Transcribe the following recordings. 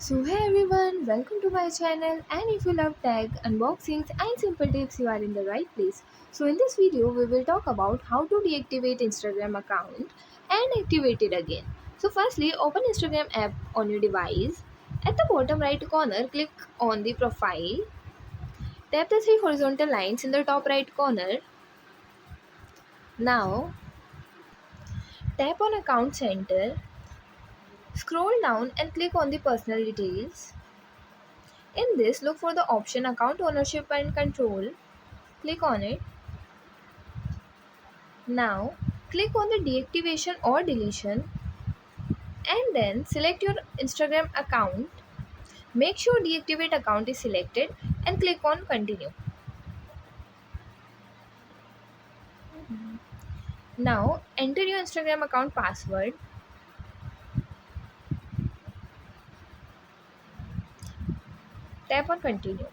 So hey everyone, welcome to my channel, and if you love tech, unboxings and simple tips, you are in the right place. So in this video we will talk about how to deactivate Instagram account and activate it again. So firstly, open Instagram app on your device. At the bottom right corner, click on the profile. Tap the three horizontal lines in the top right corner. Now tap on account center. Scroll down and click on the personal details. In this, look for the option account ownership and control. Click on it. Now, click on the deactivation or deletion and then select your Instagram account. Make sure deactivate account is selected and click on continue. Now, enter your Instagram account password. Tap on continue.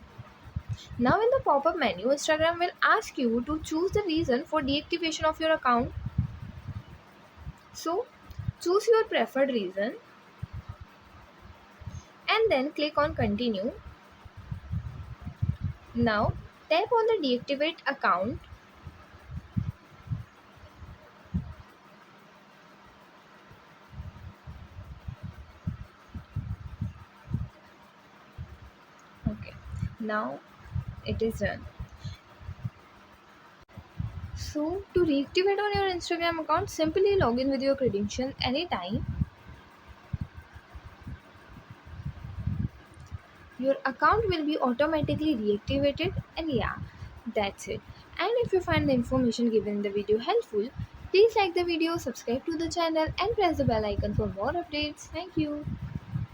Now, in the pop-up menu, Instagram will ask you to choose the reason for deactivation of your account. So, choose your preferred reason and then click on continue. Now, tap on the deactivate account. Okay, now it is done. So, to reactivate on your Instagram account, simply log in with your credentials anytime. Your account will be automatically reactivated, and yeah, that's it. And if you find the information given in the video helpful, please like the video, subscribe to the channel, and press the bell icon for more updates. Thank you.